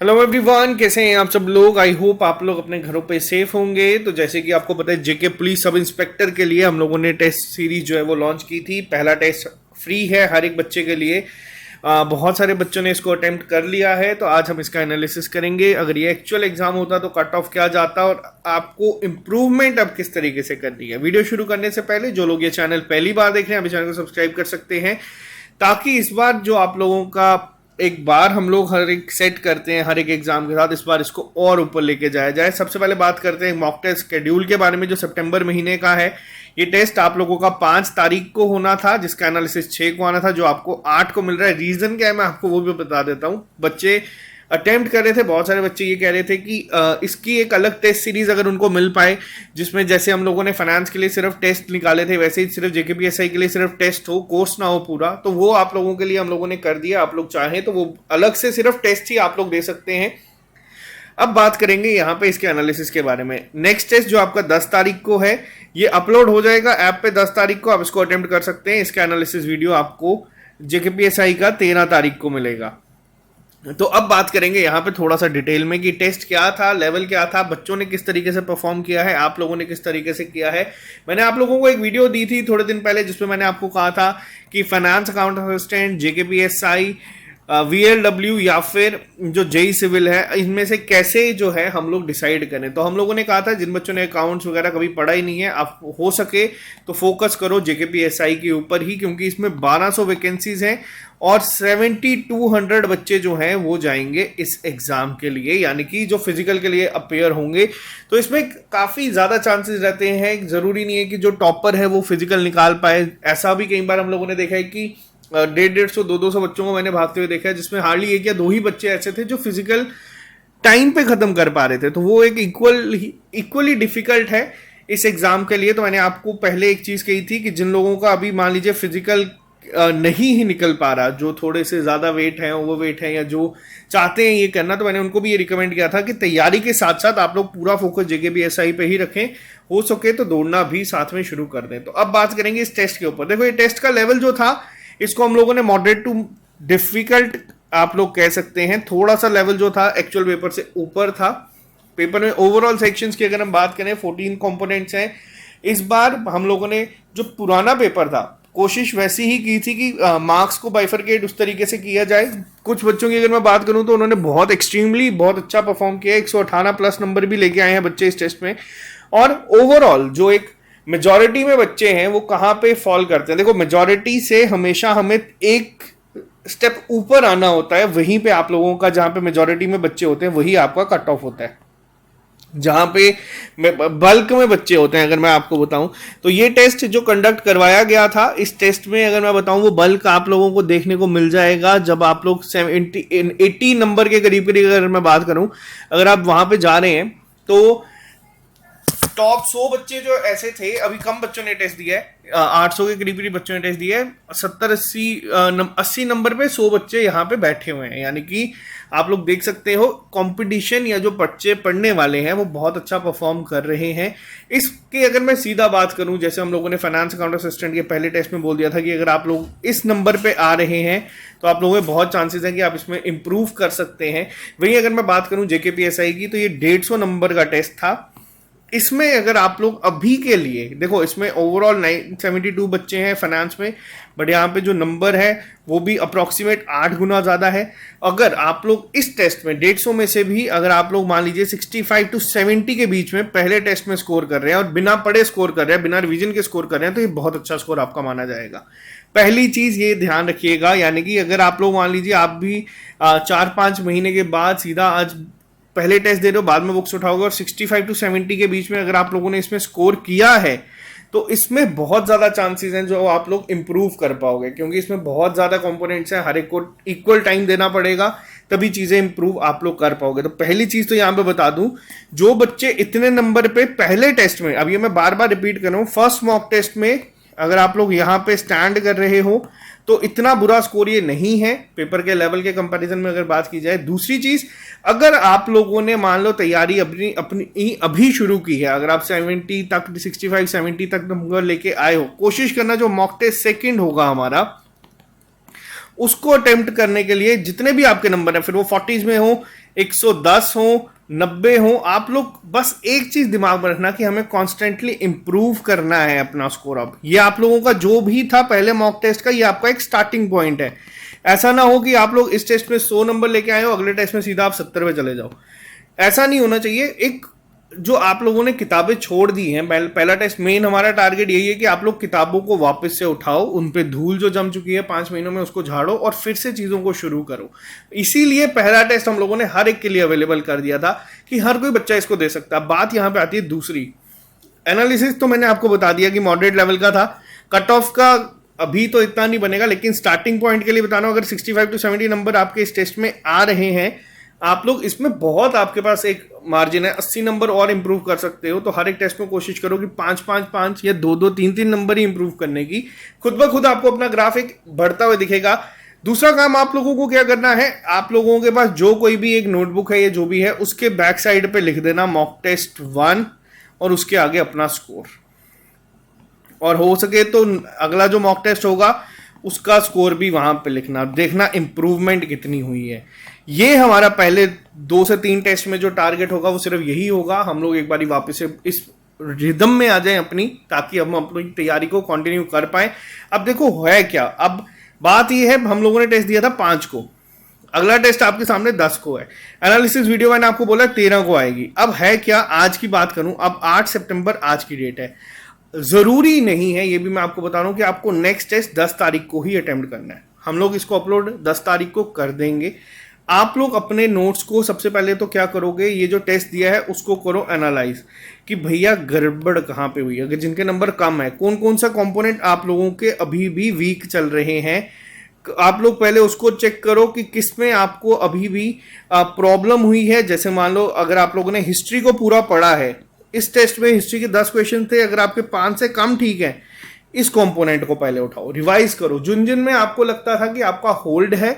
Hello everyone, कैसे हैं आप सब लोग। आई होप आप लोग अपने घरों पे सेफ होंगे। तो जैसे कि आपको पता है, जेके पुलिस सब इंस्पेक्टर के लिए हम लोगों ने टेस्ट सीरीज जो है वो लॉन्च की थी। पहला टेस्ट फ्री है हर एक बच्चे के लिए। बहुत सारे बच्चों ने इसको अटेम्प्ट कर लिया है, तो आज हम इसका एनालिसिस करेंगे। अगर ये एक्चुअल एग्जाम होता तो कट ऑफ क्या जाता और आपको इम्प्रूवमेंट अब किस तरीके से करनी है। वीडियो शुरू करने से पहले जो लोग ये चैनल पहली बार देख रहे हैं, अभी चैनल को सब्सक्राइब कर सकते हैं, ताकि इस बार जो आप लोगों का एक बार हम लोग हर एक सेट करते हैं हर एक एग्जाम के साथ, इस बार इसको और ऊपर लेके जाया जाए। सबसे पहले बात करते हैं मॉक टेस्ट शेड्यूल के बारे में, जो सितंबर महीने का है। ये टेस्ट आप लोगों का 5 तारीख को होना था, जिसका एनालिसिस 6 को आना था, जो आपको 8 को मिल रहा है। रीजन क्या है मैं आपको वो भी बता देता हूँ। बच्चे अटेम्प्ट कर रहे थे, बहुत सारे बच्चे ये कह रहे थे कि इसकी एक अलग टेस्ट सीरीज अगर उनको मिल पाए, जिसमें जैसे हम लोगों ने फाइनेंस के लिए सिर्फ टेस्ट निकाले थे, वैसे ही सिर्फ जेकेपीएसआई के लिए सिर्फ टेस्ट हो, कोर्स ना हो पूरा, तो वो आप लोगों के लिए हम लोगों ने कर दिया। आप लोग चाहें तो वो अलग से सिर्फ टेस्ट ही आप लोग दे सकते हैं। अब बात करेंगे यहाँ पे इसके एनालिसिस के बारे में। नेक्स्ट टेस्ट जो आपका 10 तारीख को है, ये अपलोड हो जाएगा ऐप पे 10 तारीख को, आप इसको अटेम्प्ट कर सकते हैं। इसका एनालिसिस वीडियो आपको जेकेपीएसआई का 13 तारीख को मिलेगा। तो अब बात करेंगे यहाँ पे थोड़ा सा डिटेल में कि टेस्ट क्या था, लेवल क्या था, बच्चों ने किस तरीके से परफॉर्म किया है, आप लोगों ने किस तरीके से किया है। मैंने आप लोगों को एक वीडियो दी थी थोड़े दिन पहले, जिसमें मैंने आपको कहा था कि फाइनेंस अकाउंट असिस्टेंट, जेकेपीएसआई, वीएलडब्ल्यू या फिर जो जेई सिविल है, इनमें से कैसे जो है हम लोग डिसाइड करें। तो हम लोगों ने कहा था जिन बच्चों ने अकाउंट्स वगैरह कभी पढ़ा ही नहीं है, आप हो सके तो फोकस करो जेकेपीएसआई के ऊपर ही, क्योंकि इसमें 1200 वैकेंसीज हैं और 7200 बच्चे जो हैं वो जाएंगे इस एग्जाम के लिए, यानी कि जो फिजिकल के लिए अपेयर होंगे। तो इसमें काफी ज्यादा चांसेस रहते हैं। जरूरी नहीं है कि जो टॉपर है वो फिजिकल निकाल पाए। ऐसा भी कई बार हम लोगों ने देखा है कि 150-150, 200 बच्चों को मैंने भागते हुए देखा है, जिसमें हार्डली 1 या 2 ही बच्चे ऐसे थे जो फिजिकल टाइम पे खत्म कर पा रहे थे। तो वो एक इक्वली डिफिकल्ट है इस एग्जाम के लिए। तो मैंने आपको पहले एक चीज कही थी कि जिन लोगों का अभी मान लीजिए फिजिकल नहीं ही निकल पा रहा, जो थोड़े से ज्यादा वेट है, ओवर वेट है, या जो चाहते हैं ये करना, तो मैंने उनको भी ये रिकमेंड किया था कि तैयारी के साथ साथ आप लोग पूरा फोकस जेकेपीएसआई पे ही रखें। हो सके तो दौड़ना भी साथ में शुरू कर दें। तो अब बात करेंगे इस टेस्ट के ऊपर। देखो, ये टेस्ट का लेवल जो था, इसको हम लोगों ने मॉडरेट टू डिफिकल्ट आप लोग कह सकते हैं। थोड़ा सा लेवल जो था एक्चुअल पेपर से ऊपर था। पेपर में ओवरऑल सेक्शंस की अगर हम बात करें, 14 कंपोनेंट्स हैं। इस बार हम लोगों ने जो पुराना पेपर था, कोशिश वैसी ही की थी कि मार्क्स को बाइफरकेट उस तरीके से किया जाए। कुछ बच्चों की अगर मैं बात करूं तो उन्होंने बहुत अच्छा परफॉर्म किया। 118 प्लस नंबर भी लेके आए हैं बच्चे इस टेस्ट में। और ओवरऑल जो एक मेजॉरिटी में बच्चे हैं वो कहाँ पे फॉल करते हैं। देखो, मेजॉरिटी से हमेशा हमें एक स्टेप ऊपर आना होता है। वहीं पे आप लोगों का, जहां पे मेजॉरिटी में बच्चे होते हैं, वही आपका कट ऑफ होता है। जहां पे बल्क में बच्चे होते हैं, अगर मैं आपको बताऊं तो ये टेस्ट जो कंडक्ट करवाया गया था, इस टेस्ट में अगर मैं बताऊं वो बल्क आप लोगों को देखने को मिल जाएगा जब आप लोग 80 नंबर के करीब करीब, अगर मैं बात करूं, अगर आप वहां पे जा रहे हैं तो टॉप 100 बच्चे जो ऐसे थे, अभी कम बच्चों ने टेस्ट दिया है, 800 के करीब करीब बच्चों ने टेस्ट दिया है। 70-80 नंबर पे 100 बच्चे यहाँ पे बैठे हुए हैं, यानी कि आप लोग देख सकते हो कंपटीशन, या जो बच्चे पढ़ने वाले हैं वो बहुत अच्छा परफॉर्म कर रहे हैं। इसकी अगर मैं सीधा बात करूं, जैसे हम लोगों ने फाइनेंस अकाउंट असिस्टेंट के पहले टेस्ट में बोल दिया था कि अगर आप लोग इस नंबर पे आ रहे हैं तो आप लोगों में बहुत चांसेस हैं कि आप इसमें इंप्रूव कर सकते हैं। वहीं अगर मैं बात करूं जेकेपीएसआई की, तो ये 150 नंबर का टेस्ट था। इसमें अगर आप लोग अभी के लिए देखो, इसमें ओवरऑल 972 बच्चे हैं फाइनेंस में, बट यहाँ पे जो नंबर है वो भी अप्रोक्सीमेट 8 गुना ज़्यादा है। अगर आप लोग इस टेस्ट में 150 में से भी अगर आप लोग मान लीजिए 65 to 70 के बीच में पहले टेस्ट में स्कोर कर रहे हैं, और बिना पढ़े स्कोर कर रहे हैं, बिना रिवीजन के स्कोर कर रहे हैं, तो ये बहुत अच्छा स्कोर आपका माना जाएगा। पहली चीज़ ये ध्यान रखिएगा, यानी कि अगर आप लोग मान लीजिए आप भी 4-5 महीने के बाद सीधा आज पहले टेस्ट दे रहे हो, बाद में बुक्स उठाओगे, और 65 to 70 के बीच में अगर आप लोगों ने इसमें स्कोर किया है, तो इसमें बहुत ज़्यादा चांसेस हैं जो आप लोग इंप्रूव कर पाओगे, क्योंकि इसमें बहुत ज़्यादा कंपोनेंट्स हैं। हर एक को इक्वल टाइम देना पड़ेगा, तभी चीज़ें इंप्रूव आप लोग कर पाओगे। तो पहली चीज़ तो यहाँ पे बता दूं, जो बच्चे इतने नंबर पे पहले टेस्ट में, अब ये मैं बार बार रिपीट कर रहा हूँ, फर्स्ट मॉक टेस्ट में अगर आप लोग यहाँ पे स्टैंड कर रहे हो तो इतना बुरा स्कोर ये नहीं है पेपर के लेवल के कंपैरिजन में, अगर बात की जाए। दूसरी चीज, अगर आप लोगों ने मान लो तैयारी अपनी अभी शुरू की है, अगर आप 70 तक 65-70 तक नंबर लेके आए हो, कोशिश करना जो मॉक टेस्ट सेकंड होगा हमारा, उसको अटेम्प्ट करने के लिए जितने भी आपके नंबर हैं, फिर वो 40s में हो 110 हो, 90 हो, आप लोग बस एक चीज दिमाग में रखना कि हमें कॉन्स्टेंटली इंप्रूव करना है अपना स्कोर। अब ये आप लोगों का जो भी था पहले मॉक टेस्ट का, ये आपका एक स्टार्टिंग पॉइंट है। ऐसा ना हो कि आप लोग इस टेस्ट में 100 नंबर लेके आए हो, अगले टेस्ट में सीधा आप 70 पे चले जाओ। ऐसा नहीं होना चाहिए। एक जो आप लोगों ने किताबें छोड़ दी हैं, पहला टेस्ट मेन हमारा टारगेट यही है कि आप लोग किताबों को वापस से उठाओ, उन पे धूल जो जम चुकी है 5 महीनों में उसको झाड़ो और फिर से चीजों को शुरू करो। इसीलिए पहला टेस्ट हम लोगों ने हर एक के लिए अवेलेबल कर दिया था कि हर कोई बच्चा इसको दे सकता है। बात यहां पे आती है दूसरी, एनालिसिस तो मैंने आपको बता दिया कि मॉडरेट लेवल का था। कट ऑफ का अभी तो इतना नहीं बनेगा, लेकिन स्टार्टिंग पॉइंट के लिए बताना, अगर 65 to 70 नंबर आपके इस टेस्ट में आ रहे हैं, आप लोग इसमें बहुत आपके पास एक मार्जिन है, 80 नंबर और इंप्रूव कर सकते हो। तो हर एक टेस्ट में कोशिश करो कि 5-5-5 या 2-2 3-3 नंबर ही इंप्रूव करने की। खुद ब खुद आपको अपना ग्राफिक बढ़ता हुआ दिखेगा। दूसरा काम आप लोगों को क्या करना है, आप लोगों के पास जो कोई भी एक नोटबुक है या जो भी है, उसके बैक साइड पे लिख देना मॉक टेस्ट 1 और उसके आगे अपना स्कोर, और हो सके तो अगला जो मॉक टेस्ट होगा उसका स्कोर भी वहां पे लिखना, देखना इंप्रूवमेंट कितनी हुई है। ये हमारा पहले 2 से 3 टेस्ट में जो टारगेट होगा वो सिर्फ यही होगा। हम लोग एक बारी वापस से इस रिदम में आ जाएं अपनी, ताकि हम अपनी तैयारी को कंटिन्यू कर पाए। अब देखो है क्या, अब बात ये है, हम लोगों ने टेस्ट दिया था 5 को, अगला टेस्ट आपके सामने 10 को है। एनालिसिस वीडियो मैंने आपको बोला 13 को आएगी। अब है क्या, आज की बात करूं, अब 8 सितंबर आज की डेट है। जरूरी नहीं है, ये भी मैं आपको बता रहा हूं कि आपको नेक्स्ट टेस्ट 10 तारीख को ही अटेम्प्ट करना है। हम लोग इसको अपलोड 10 तारीख को कर देंगे। आप लोग अपने नोट्स को सबसे पहले तो क्या करोगे, ये जो टेस्ट दिया है उसको करो एनालाइज कि भैया गड़बड़ कहाँ पे हुई है। अगर जिनके नंबर कम है, कौन कौन सा कंपोनेंट आप लोगों के अभी भी वीक चल रहे हैं, आप लोग पहले उसको चेक करो कि किसमें आपको अभी भी प्रॉब्लम हुई है। जैसे मान लो अगर आप लोगों ने हिस्ट्री को पूरा पढ़ा है, इस टेस्ट में हिस्ट्री के 10 क्वेश्चन थे, अगर आपके 5 से कम ठीक है, इस कंपोनेंट को पहले उठाओ, रिवाइज करो। जिन जिन में आपको लगता था कि आपका होल्ड है,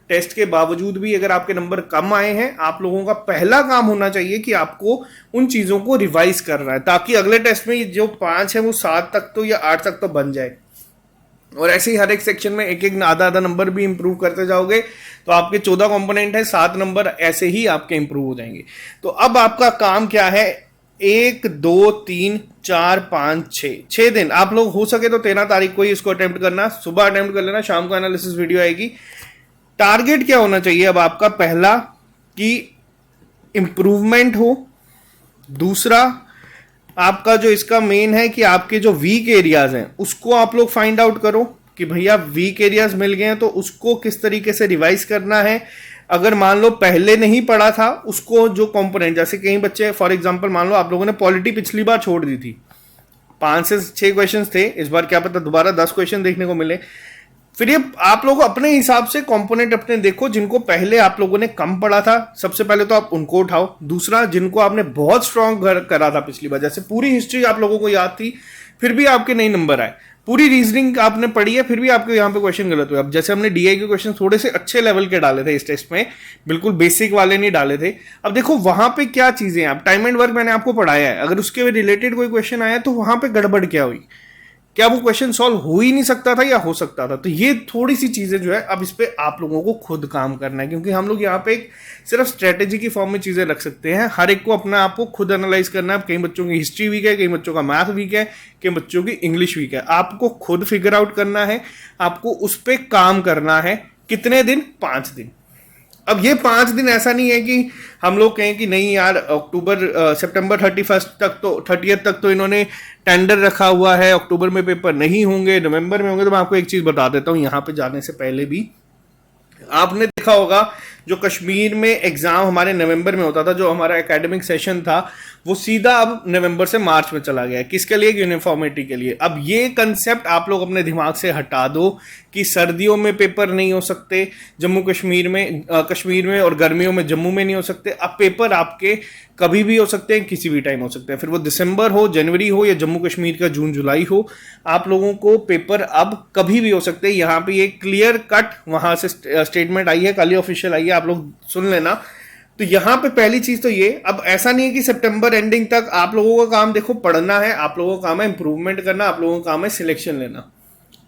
टेस्ट के बावजूद भी अगर आपके नंबर कम आए हैं, आप लोगों का पहला काम होना चाहिए कि आपको उन चीजों को रिवाइज करना है, ताकि अगले टेस्ट में जो 5 है वो 7 तक तो या 8 तक तो बन जाए। और ऐसे ही हर एक सेक्शन में एक एक आधा आधा नंबर भी इंप्रूव करते जाओगे तो आपके 14 कंपोनेंट है, 7 नंबर ऐसे ही आपके इंप्रूव हो जाएंगे। तो अब आपका काम क्या है, 1 2 3 4 5 6 दिन आप लोग हो सके तो 13 तारीख को ही इसको अटेम्प्ट करना। सुबह अटेम्प्ट कर लेना, शाम को एनालिसिस वीडियो आएगी। टारगेट क्या होना चाहिए अब आपका, पहला कि इंप्रूवमेंट हो, दूसरा आपका जो इसका मेन है कि आपके जो वीक एरियाज हैं उसको आप लोग फाइंड आउट करो कि भैया वीक एरियाज मिल गए हैं तो उसको किस तरीके से रिवाइज करना है। अगर मान लो पहले नहीं पढ़ा था उसको, जो कंपोनेंट, जैसे कई बच्चे फॉर एग्जांपल मान लो आप लोगों ने पॉलिटी पिछली बार छोड़ दी थी, 5 से 6 क्वेश्चन थे, इस बार क्या पता दोबारा 10 क्वेश्चन देखने को मिले। फिर ये आप लोग अपने हिसाब से कंपोनेंट अपने देखो, जिनको पहले आप लोगों ने कम पढ़ा था सबसे पहले तो आप उनको उठाओ। दूसरा, जिनको आपने बहुत स्ट्रांग करा था पिछली बार, जैसे पूरी हिस्ट्री आप लोगों को याद थी फिर भी आपके नहीं नंबर आए, पूरी रीजनिंग आपने पढ़ी है फिर भी आपके यहाँ पे क्वेश्चन गलत हुए। अब जैसे हमने डीआई के क्वेश्चन थोड़े से अच्छे लेवल के डाले थे इस टेस्ट में, बिल्कुल बेसिक वाले नहीं डाले थे। अब देखो वहां पे क्या चीजें हैं, अब टाइम एंड वर्क मैंने आपको पढ़ाया है, अगर उसके रिलेटेड कोई क्वेश्चन आया तो वहां पे गड़बड़ क्या हुई, क्या वो क्वेश्चन सॉल्व हो ही नहीं सकता था या हो सकता था। तो ये थोड़ी सी चीजें जो है अब इस पे आप लोगों को खुद काम करना है, क्योंकि हम लोग यहाँ पे एक सिर्फ स्ट्रेटेजी की फॉर्म में चीजें रख सकते हैं। हर एक को अपना आपको खुद एनालाइज करना है। कई बच्चों की हिस्ट्री वीक है, कई बच्चों का मैथ वीक है, कई बच्चों की इंग्लिश वीक है, आपको खुद फिगर आउट करना है, आपको उस पर काम करना है। कितने दिन, 5 दिन। अब ये 5 दिन ऐसा नहीं है कि हम लोग कहें कि नहीं यार सितंबर 31 तक तो 30 तक तो इन्होंने टेंडर रखा हुआ है, अक्टूबर में पेपर नहीं होंगे, नवंबर में होंगे। तो मैं आपको एक चीज बता देता हूं, यहां पे जाने से पहले भी आपने देखा होगा जो कश्मीर में एग्जाम हमारे नवंबर में होता था, जो हमारा एकेडमिक सेशन था वो सीधा अब नवंबर से मार्च में चला गया है। किसके लिए, यूनिफॉर्मिटी के लिए। अब ये कंसेप्ट आप लोग अपने दिमाग से हटा दो कि सर्दियों में पेपर नहीं हो सकते जम्मू कश्मीर में और गर्मियों में जम्मू में नहीं हो सकते। अब पेपर आपके कभी भी हो सकते हैं, किसी भी टाइम हो सकते हैं, फिर वो दिसंबर हो, जनवरी हो या जम्मू कश्मीर का जून जुलाई हो, आप लोगों को पेपर अब कभी भी हो सकते हैं। यहाँ पे एक क्लियर कट वहां से स्टेटमेंट आई है, कल ही ऑफिशियल आई है, आप लोग सुन लेना। तो यहाँ पे पहली चीज तो ये, अब ऐसा नहीं है कि सितंबर एंडिंग तक आप लोगों का काम देखो पढ़ना है, आप लोगों का काम है इंप्रूवमेंट करना, आप लोगों का काम है सिलेक्शन लेना।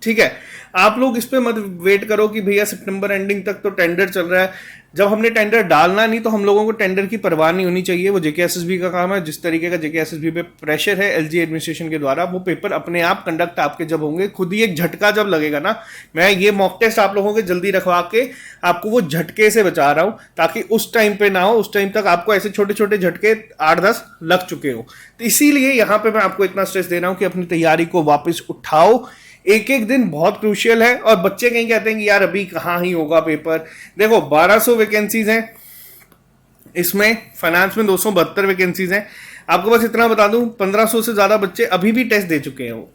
ठीक है, आप लोग इस पे मत वेट करो कि भैया सितंबर एंडिंग तक तो टेंडर चल रहा है। जब हमने टेंडर डालना नहीं तो हम लोगों को टेंडर की परवाह नहीं होनी चाहिए। वो जेकेएसएसबी का काम है। जिस तरीके का जेकेएसएसबी पे प्रेशर है एलजी एडमिनिस्ट्रेशन के द्वारा, वो पेपर अपने आप कंडक्ट आपके जब होंगे, खुद ही एक झटका जब लगेगा ना, मैं ये मॉक टेस्ट आप लोगों के जल्दी रखवा के आपको वो झटके से बचा रहा हूं, ताकि उस टाइम पे ना हो, उस टाइम तक आपको ऐसे छोटे छोटे झटके 8-10 लग चुके हो। तो इसीलिए यहां पे मैं आपको इतना स्ट्रेस दे रहा हूं कि अपनी तैयारी को वापस उठाओ। एक एक दिन बहुत क्रूशियल है। और बच्चे कहीं कहते हैं कि यार अभी कहां ही होगा पेपर। देखो 1200 वैकेंसीज हैं इसमें, फाइनेंस में 272 वैकेंसीज हैं। आपको बस इतना बता दूं 1500 से ज्यादा बच्चे अभी भी टेस्ट दे चुके हैं वो,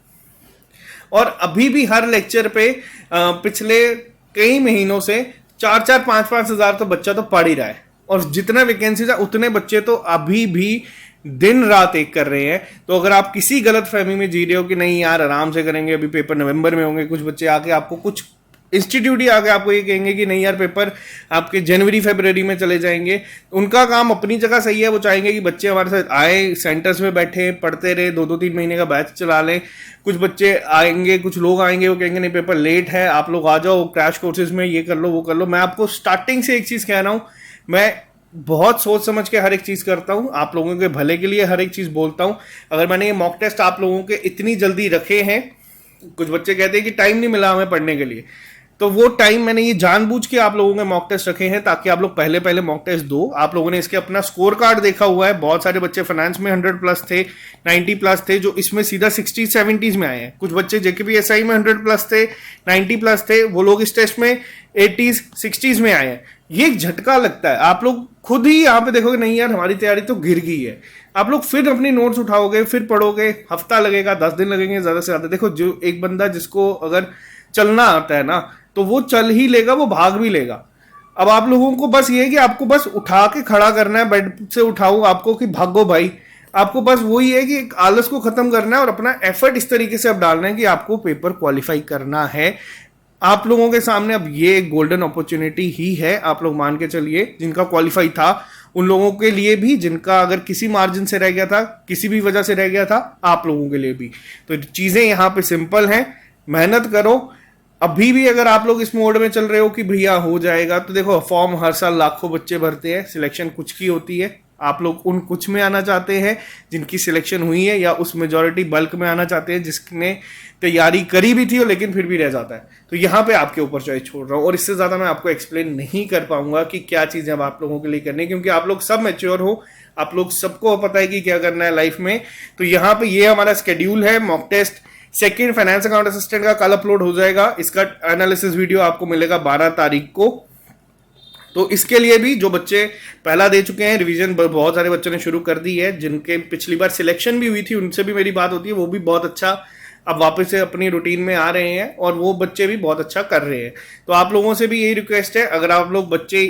और अभी भी हर लेक्चर पे पिछले कई महीनों से 4-4, 5-5 हजार तो बच्चा तो पढ़ ही रहा है। और जितने वैकेंसीज है उतने बच्चे तो अभी भी दिन रात एक कर रहे हैं। तो अगर आप किसी गलत फहमी में जी रहे हो कि नहीं यार आराम से करेंगे, अभी पेपर नवंबर में होंगे, कुछ बच्चे आके आपको, कुछ इंस्टीट्यूट ही आके आपको ये कहेंगे कि नहीं यार पेपर आपके जनवरी फरवरी में चले जाएंगे। उनका काम अपनी जगह सही है, वो चाहेंगे कि बच्चे हमारे साथ आए, सेंटर्स में बैठे, पढ़ते रहे, 2-3 महीने का बैच चला लें। कुछ बच्चे आएंगे, कुछ लोग आएंगे, वो कहेंगे नहीं पेपर लेट है, आप लोग आ जाओ क्रैश कोर्सेज में, ये कर लो वो कर लो। मैं आपको स्टार्टिंग से एक चीज कह रहा हूं, मैं बहुत सोच समझ के हर एक चीज करता हूं, आप लोगों के भले के लिए हर एक चीज बोलता हूं। अगर मैंने ये मॉक टेस्ट आप लोगों के इतनी जल्दी रखे हैं, कुछ बच्चे कहते हैं कि टाइम नहीं मिला हमें पढ़ने के लिए, तो वो टाइम मैंने ये जानबूझ के आप लोगों के मॉक टेस्ट रखे हैं ताकि आप लोग पहले पहले मॉक टेस्ट दो। आप लोगों ने इसके अपना स्कोर कार्ड देखा हुआ है, बहुत सारे बच्चे फाइनेंस में 100+ थे, 90+ थे, जो इसमें सीधा 60-70s में आए हैं। कुछ बच्चे जेकेपीएसआई में 100+ थे, 90+ थे, वो लोग इस टेस्ट में 80s 60s में आए हैं। ये एक झटका लगता है, आप लोग खुद ही यहाँ पे देखोगे नहीं यार हमारी तैयारी तो गिर गई है। आप लोग फिर अपनी नोट्स उठाओगे, फिर पढ़ोगे, हफ्ता लगेगा, 10 दिन लगेंगे ज्यादा से ज्यादा। देखो जो एक बंदा जिसको अगर चलना आता है ना, तो वो चल ही लेगा, वो भाग भी लेगा। अब आप लोगों को बस ये है कि आपको बस उठा के खड़ा करना है, बेड से उठाओ आपको कि भागो भाई। आपको बस वही है कि आलस को खत्म करना है और अपना एफर्ट इस तरीके से अब डालना है कि आपको पेपर क्वालिफाई करना है। आप लोगों के सामने अब ये एक गोल्डन अपॉर्चुनिटी ही है, आप लोग मान के चलिए। जिनका क्वालिफाई था उन लोगों के लिए भी, जिनका अगर किसी मार्जिन से रह गया था, किसी भी वजह से रह गया था, आप लोगों के लिए भी। तो चीजें यहाँ पे सिंपल हैं, मेहनत करो। अभी भी अगर आप लोग इस मोड में चल रहे हो कि भैया हो जाएगा, तो देखो फॉर्म हर साल लाखों बच्चे भरते हैं, सिलेक्शन कुछ की होती है। आप लोग उन कुछ में आना चाहते हैं जिनकी सिलेक्शन हुई है, या उस मेजॉरिटी बल्क में आना चाहते हैं जिसने तैयारी करी भी थी और लेकिन फिर भी रह जाता है। तो यहाँ पे आपके ऊपर चॉइस छोड़ रहा हूँ, और इससे ज्यादा मैं आपको एक्सप्लेन नहीं कर पाऊंगा कि क्या चीजें अब आप लोगों के लिए करनी है, क्योंकि आप लोग सब मैच्योर हो, आप लोग सबको पता है कि क्या करना है लाइफ में। तो यहाँ पे ये हमारा स्केड्यूल है। Mock test second finance account assistant का कल अपलोड हो जाएगा। इसका एनालिसिस वीडियो आपको मिलेगा 12 तारीख को। तो इसके लिए भी जो बच्चे पहला दे चुके हैं, रिवीजन बहुत सारे बच्चों ने शुरू कर दी है, जिनके पिछली बार सिलेक्शन भी हुई थी उनसे भी मेरी बात होती है, वो भी बहुत अच्छा अब वापस से अपनी रूटीन में आ रहे हैं, और वो बच्चे भी बहुत अच्छा कर रहे हैं। तो आप लोगों से भी यही रिक्वेस्ट है, अगर आप लोग बच्चे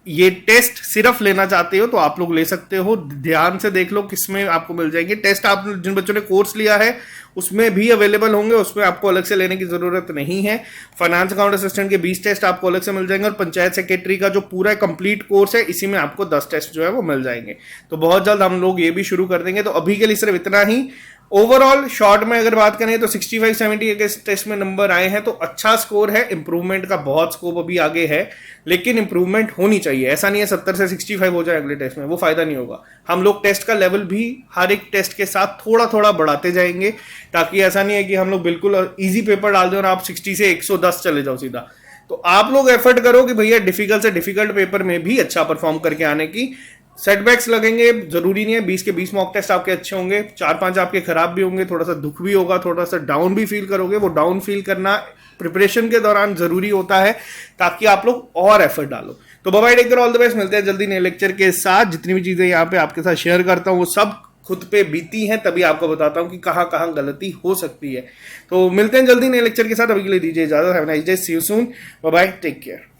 ये टेस्ट सिर्फ लेना चाहते हो तो आप लोग ले सकते हो। ध्यान से देख लो किसमें आपको मिल जाएंगे टेस्ट। आप जिन बच्चों ने कोर्स लिया है उसमें भी अवेलेबल होंगे, उसमें आपको अलग से लेने की जरूरत नहीं है। फाइनेंस अकाउंट असिस्टेंट के 20 टेस्ट आपको अलग से मिल जाएंगे, और पंचायत सेक्रेटरी का जो पूरा कंप्लीट कोर्स है इसी में आपको 10 टेस्ट जो है वो मिल जाएंगे। तो बहुत जल्द हम लोग ये भी शुरू कर देंगे। तो अभी के लिए सिर्फ इतना ही। ओवरऑल शॉर्ट में अगर बात करें तो 65-70 के टेस्ट में नंबर आए हैं, तो अच्छा स्कोर है। इंप्रूवमेंट का बहुत स्कोप अभी आगे है, लेकिन इंप्रूवमेंट होनी चाहिए। ऐसा नहीं है 70 से 65 हो जाए अगले टेस्ट में, वो फायदा नहीं होगा। हम लोग टेस्ट का लेवल भी हर एक टेस्ट के साथ थोड़ा थोड़ा बढ़ाते जाएंगे, ताकि ऐसा नहीं है कि हम लोग बिल्कुल इजी पेपर डाल दें और आप 60 से 110 चले जाओ सीधा। तो आप लोग एफर्ट करो कि भैया डिफिकल्ट से डिफिकल्ट पेपर में भी अच्छा परफॉर्म करके आने की। सेटबैक्स लगेंगे, जरूरी नहीं है 20 के 20 मॉक टेस्ट आपके अच्छे होंगे, 4-5 आपके खराब भी होंगे, थोड़ा सा दुख भी होगा, थोड़ा सा डाउन भी फील करोगे। वो डाउन फील करना प्रिपरेशन के दौरान जरूरी होता है, ताकि आप लोग और एफर्ट डालो। तो bye bye, take care, all the best. मिलते हैं जल्दी नए लेक्चर के साथ। जितनी भी चीजें यहाँ पे आपके साथ शेयर करता हूँ वो सब खुद पे बीती हैं, तभी आपको बताता हूँ कि कहाँ कहाँ गलती हो सकती है। तो मिलते हैं जल्दी नए लेक्चर के साथ। अभी के लिए दीजिए इजाजत। Have a nice day, see you soon, bye bye, take care.